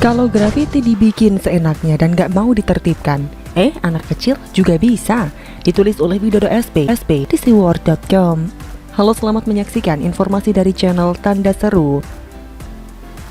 Kalau grafiti dibikin seenaknya dan gak mau ditertibkan, anak kecil juga bisa. Ditulis oleh Widodo SP di seaworld.com. Halo, selamat menyaksikan informasi dari channel Tanda Seru.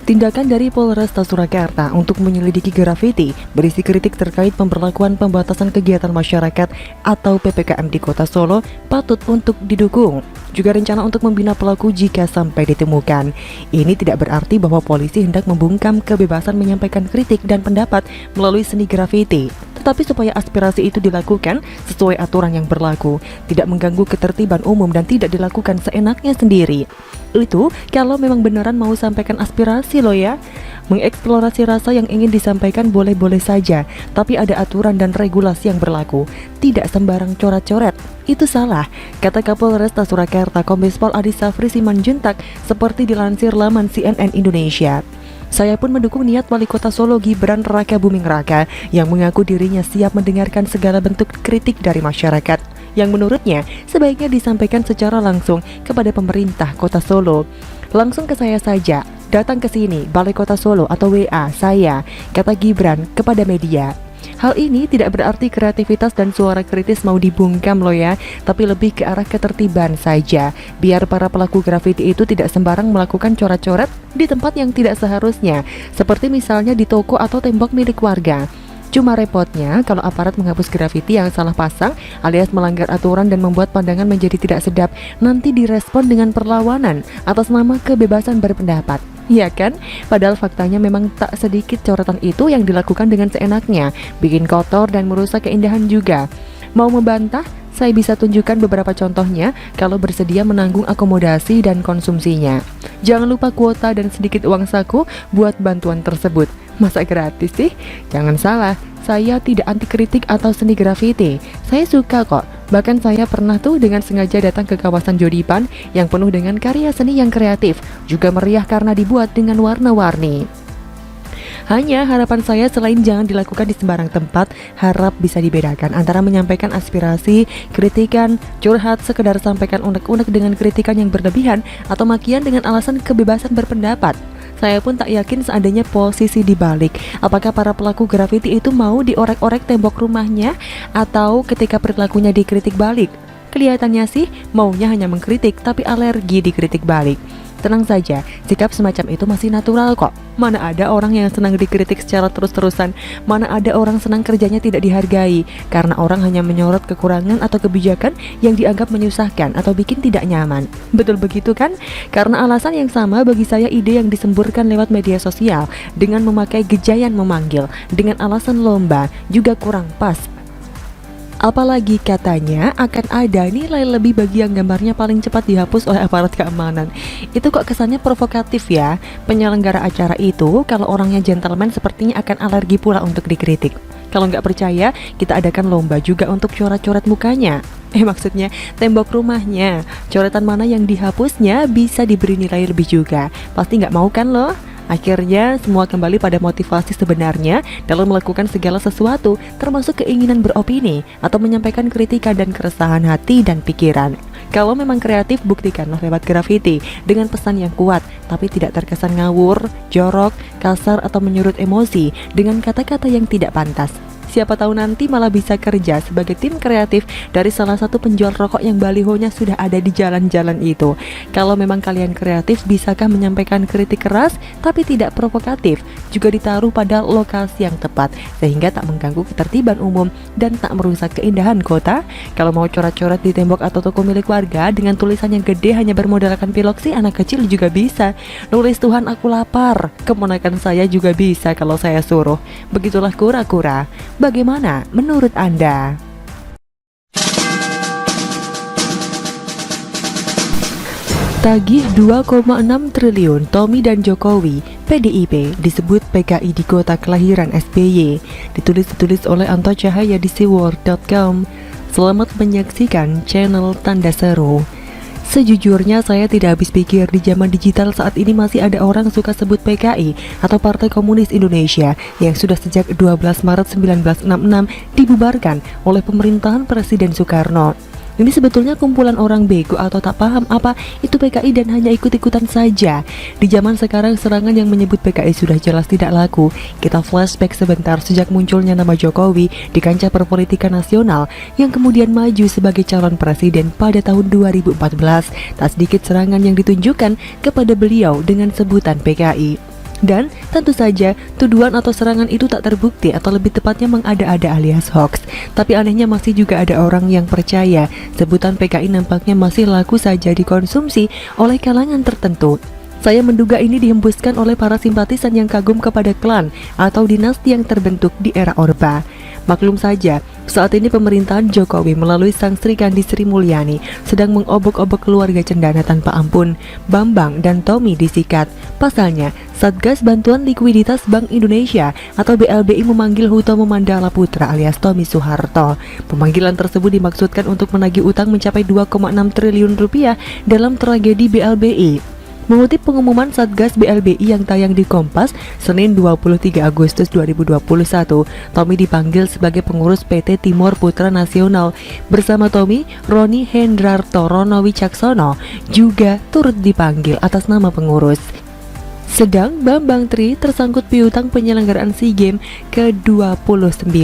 Tindakan dari Polresta Surakarta untuk menyelidiki grafiti berisi kritik terkait pemberlakuan pembatasan kegiatan masyarakat atau PPKM di Kota Solo patut untuk didukung. Juga rencana untuk membina pelaku jika sampai ditemukan. Ini tidak berarti bahwa polisi hendak membungkam kebebasan menyampaikan kritik dan pendapat melalui seni grafiti. Tetapi supaya aspirasi itu dilakukan sesuai aturan yang berlaku, tidak mengganggu ketertiban umum dan tidak dilakukan seenaknya sendiri. Itu kalau memang beneran mau sampaikan aspirasi loh ya. Mengeksplorasi rasa yang ingin disampaikan boleh-boleh saja, tapi ada aturan dan regulasi yang berlaku. Tidak sembarang coret-coret. Itu salah, kata Kapolresta Surakarta Kombes Pol Adi Safri Simanjuntak seperti dilansir laman CNN Indonesia. Saya pun mendukung niat Wali Kota Solo Gibran Raka Buming Raka yang mengaku dirinya siap mendengarkan segala bentuk kritik dari masyarakat yang menurutnya sebaiknya disampaikan secara langsung kepada pemerintah Kota Solo. Langsung ke saya saja, datang ke sini, Balai Kota Solo atau WA saya, kata Gibran kepada media. Hal ini tidak berarti kreativitas dan suara kritis mau dibungkam loh ya, tapi lebih ke arah ketertiban saja, biar para pelaku grafiti itu tidak sembarang melakukan coret-coret di tempat yang tidak seharusnya, seperti misalnya di toko atau tembok milik warga. Cuma repotnya kalau aparat menghapus grafiti yang salah pasang alias melanggar aturan dan membuat pandangan menjadi tidak sedap, nanti direspon dengan perlawanan atas nama kebebasan berpendapat. Iya kan? Padahal faktanya memang tak sedikit coretan itu yang dilakukan dengan seenaknya, bikin kotor dan merusak keindahan juga. Mau membantah? Saya bisa tunjukkan beberapa contohnya kalau bersedia menanggung akomodasi dan konsumsinya. Jangan lupa kuota dan sedikit uang saku buat bantuan tersebut. Masa gratis sih? Jangan salah, saya tidak anti kritik atau seni grafiti. Saya suka kok. Bahkan saya pernah tuh dengan sengaja datang ke kawasan Jodipan yang penuh dengan karya seni yang kreatif, juga meriah karena dibuat dengan warna-warni. Hanya harapan saya selain jangan dilakukan di sembarang tempat, harap bisa dibedakan antara menyampaikan aspirasi, kritikan, curhat, sekedar sampaikan unek-unek dengan kritikan yang berlebihan, atau makian dengan alasan kebebasan berpendapat. Saya pun tak yakin seandainya posisi dibalik, apakah para pelaku grafiti itu mau diorek-orek tembok rumahnya atau ketika perilakunya dikritik balik. Kelihatannya sih maunya hanya mengkritik tapi alergi dikritik balik. Tenang saja, sikap semacam itu masih natural kok. Mana ada orang yang senang dikritik secara terus-terusan, mana ada orang senang kerjanya tidak dihargai, karena orang hanya menyorot kekurangan atau kebijakan yang dianggap menyusahkan atau bikin tidak nyaman. Betul begitu kan? Karena alasan yang sama bagi saya ide yang disemburkan lewat media sosial dengan memakai gejayan memanggil, dengan alasan lomba, juga kurang pas. Apalagi katanya akan ada nilai lebih bagi yang gambarnya paling cepat dihapus oleh aparat keamanan. Itu kok kesannya provokatif ya. Penyelenggara acara itu kalau orangnya gentleman sepertinya akan alergi pula untuk dikritik. Kalau nggak percaya, kita adakan lomba juga untuk coret-coret mukanya. Maksudnya tembok rumahnya. Coretan mana yang dihapusnya bisa diberi nilai lebih juga. Pasti nggak mau kan lo? Akhirnya semua kembali pada motivasi sebenarnya dalam melakukan segala sesuatu, termasuk keinginan beropini atau menyampaikan kritikan dan keresahan hati dan pikiran. Kalau memang kreatif, buktikanlah lewat grafiti dengan pesan yang kuat, tapi tidak terkesan ngawur, jorok, kasar atau menyurut emosi dengan kata-kata yang tidak pantas. Siapa tahu nanti malah bisa kerja sebagai tim kreatif dari salah satu penjual rokok yang balihonya sudah ada di jalan-jalan itu. Kalau memang kalian kreatif, bisakah menyampaikan kritik keras tapi tidak provokatif, juga ditaruh pada lokasi yang tepat sehingga tak mengganggu ketertiban umum dan tak merusak keindahan kota? Kalau mau coret-coret di tembok atau toko milik warga dengan tulisan yang gede hanya bermodalkan piloksi, anak kecil juga bisa. Nulis Tuhan aku lapar, keponakan saya juga bisa kalau saya suruh. Begitulah kura-kura. Bagaimana menurut Anda? Tagih 2,6 triliun Tommy dan Jokowi, PDIP disebut PKI di kota kelahiran SBY. Ditulis oleh Anto Cahaya di seaworld.com. Selamat menyaksikan channel Tanda Seru. Sejujurnya saya tidak habis pikir di zaman digital saat ini masih ada orang suka sebut PKI atau Partai Komunis Indonesia yang sudah sejak 12 Maret 1966 dibubarkan oleh pemerintahan Presiden Soekarno. Ini sebetulnya kumpulan orang bego atau tak paham apa itu PKI dan hanya ikut-ikutan saja. Di zaman sekarang serangan yang menyebut PKI sudah jelas tidak laku. Kita flashback sebentar sejak munculnya nama Jokowi di kancah perpolitikan nasional yang kemudian maju sebagai calon presiden pada tahun 2014. Tak sedikit serangan yang ditunjukkan kepada beliau dengan sebutan PKI. Dan tentu saja tuduhan atau serangan itu tak terbukti atau lebih tepatnya mengada-ada alias hoax. Tapi anehnya masih juga ada orang yang percaya sebutan PKI nampaknya masih laku saja dikonsumsi oleh kalangan tertentu. Saya menduga ini dihembuskan oleh para simpatisan yang kagum kepada klan atau dinasti yang terbentuk di era Orba. Maklum saja, saat ini pemerintahan Jokowi melalui Sang Sri Kandi Sri Mulyani sedang mengobok-obok keluarga cendana tanpa ampun. Bambang dan Tommy disikat. Pasalnya, Satgas Bantuan Likuiditas Bank Indonesia atau BLBI memanggil Hutomo Mandala Putra alias Tommy Soeharto. Pemanggilan tersebut dimaksudkan untuk menagih utang mencapai 2,6 triliun rupiah dalam tragedi BLBI. Mengutip pengumuman Satgas BLBI yang tayang di Kompas, Senin 23 Agustus 2021, Tommy dipanggil sebagai pengurus PT Timor Putra Nasional. Bersama Tommy, Roni Hendrarto Rono Wicaksono juga turut dipanggil atas nama pengurus. Sedang Bambang Tri tersangkut piutang penyelenggaraan SEA Games ke-29.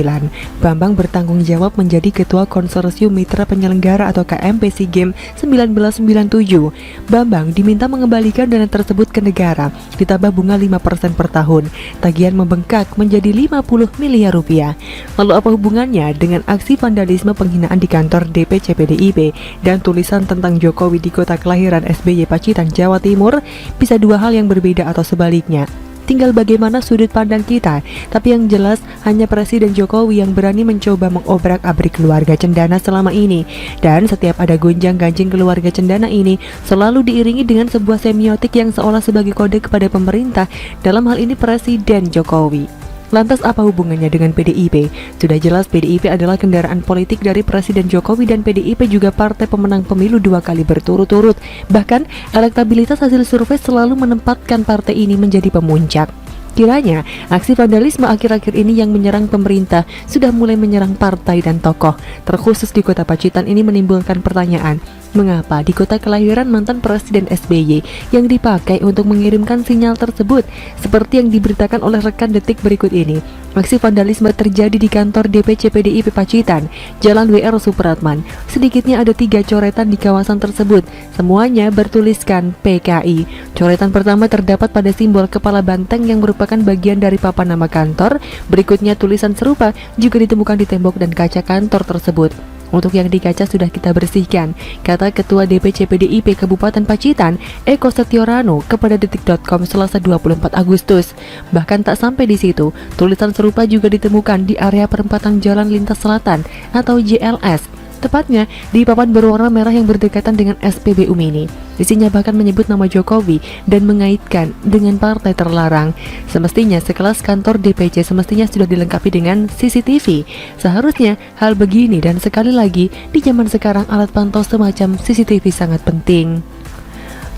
Bambang bertanggung jawab menjadi Ketua Konsorsium Mitra Penyelenggara atau KMP SEA Games 1997. Bambang diminta mengembalikan dana tersebut ke negara, ditambah bunga 5% per tahun. Tagihan membengkak menjadi 50 miliar rupiah. Lalu apa hubungannya dengan aksi vandalisme penghinaan di kantor DPC PDIP dan tulisan tentang Jokowi di kota kelahiran SBY Pacitan, Jawa Timur? Bisa dua hal yang berbeda atau sebaliknya. Tinggal bagaimana sudut pandang kita. Tapi yang jelas hanya Presiden Jokowi yang berani mencoba mengobrak-abrik keluarga cendana selama ini. Dan setiap ada gonjang-ganjing keluarga cendana ini selalu diiringi dengan sebuah semiotik yang seolah sebagai kode kepada pemerintah, dalam hal ini Presiden Jokowi. Lantas apa hubungannya dengan PDIP? Sudah jelas PDIP adalah kendaraan politik dari Presiden Jokowi dan PDIP juga partai pemenang pemilu 2 kali berturut-turut. Bahkan elektabilitas hasil survei selalu menempatkan partai ini menjadi pemuncak. Kiranya aksi vandalisme akhir-akhir ini yang menyerang pemerintah sudah mulai menyerang partai dan tokoh. Terkhusus di kota Pacitan ini menimbulkan pertanyaan, mengapa di kota kelahiran mantan Presiden SBY yang dipakai untuk mengirimkan sinyal tersebut? Seperti yang diberitakan oleh rekan Detik berikut ini. Aksi vandalisme terjadi di kantor DPC PDIP Pacitan, Jalan WR Supratman. Sedikitnya ada 3 coretan di kawasan tersebut. Semuanya bertuliskan PKI. Coretan pertama terdapat pada simbol kepala banteng yang merupakan bagian dari papan nama kantor. Berikutnya tulisan serupa juga ditemukan di tembok dan kaca kantor tersebut. Untuk yang di kaca sudah kita bersihkan, kata Ketua DPC PDIP Kabupaten Pacitan, Eko Setiorano kepada Detik.com Selasa 24 Agustus. Bahkan tak sampai di situ, tulisan serupa juga ditemukan di area perempatan Jalan Lintas Selatan atau JLS, tepatnya di papan berwarna merah yang berdekatan dengan SPBU Mini. Isinya bahkan menyebut nama Jokowi dan mengaitkan dengan partai terlarang. Semestinya sekelas kantor DPC semestinya sudah dilengkapi dengan CCTV. Seharusnya hal begini, dan sekali lagi di zaman sekarang alat pantau semacam CCTV sangat penting.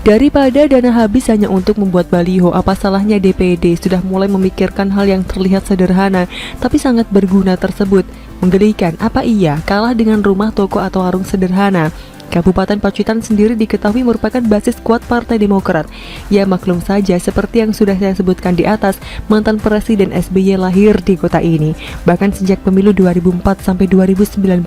Daripada dana habis hanya untuk membuat baliho, apa salahnya DPD sudah mulai memikirkan hal yang terlihat sederhana tapi sangat berguna tersebut. Menggelikan, apa iya kalah dengan rumah, toko atau warung sederhana? Kabupaten Pacitan sendiri diketahui merupakan basis kuat Partai Demokrat. Ya maklum saja, seperti yang sudah saya sebutkan di atas, mantan Presiden SBY lahir di kota ini. Bahkan sejak pemilu 2004 sampai 2019,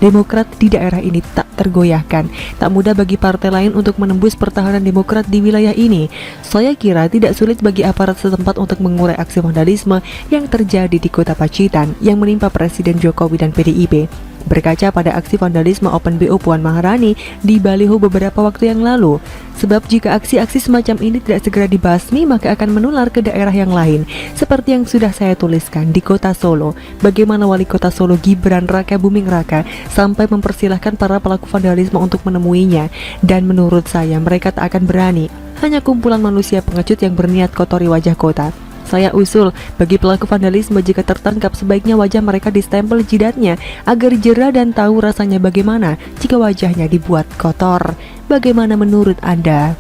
Demokrat di daerah ini tak tergoyahkan. Tak mudah bagi partai lain untuk menembus pertahanan Demokrat di wilayah ini. Saya kira tidak sulit bagi aparat setempat untuk mengurai aksi vandalisme yang terjadi di kota Pacitan yang menimpa Presiden Jokowi dan PDIP. Berkaca pada aksi vandalisme Open BO Puan Maharani di baliho beberapa waktu yang lalu. Sebab jika aksi-aksi semacam ini tidak segera dibasmi, maka akan menular ke daerah yang lain. Seperti yang sudah saya tuliskan di kota Solo, bagaimana wali kota Solo Gibran Raka Buming Raka sampai mempersilahkan para pelaku vandalisme untuk menemuinya. Dan menurut saya mereka tak akan berani. Hanya kumpulan manusia pengecut yang berniat kotori wajah kota. Saya usul bagi pelaku vandalisme jika tertangkap sebaiknya wajah mereka distempel jidatnya agar jera dan tahu rasanya bagaimana jika wajahnya dibuat kotor. Bagaimana menurut Anda?